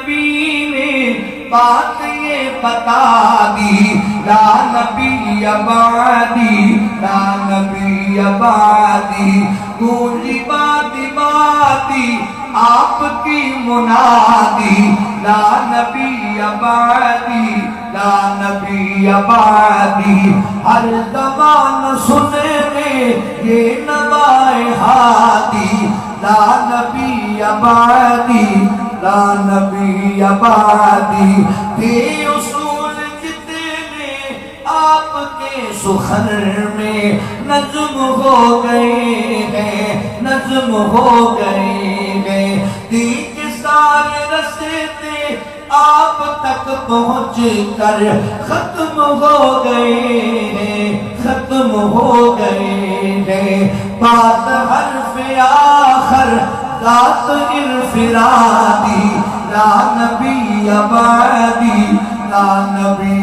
نبی نے بات یہ بتا دی، لا نبی بعدی، لا نبی بعدی، گونجی بادی بادی آپ کی منادی، لا نبی بعدی، لا نبی بعدی، ہر زبان سننے یہ نوائے ہادی، لا نبی بعدی، لا نبی بعدی، تھے اصول جتنے آپ کے سخن میں نظم ہو گئے ہیں، نظم ہو گئے ہیں، دین کے سارے رستے آپ تک پہنچ کر ختم ہو گئے ہیں، ختم ہو گئے ہیں، بات حرف آخر ذات انفرادی، لا نبی بعدی، لا نبی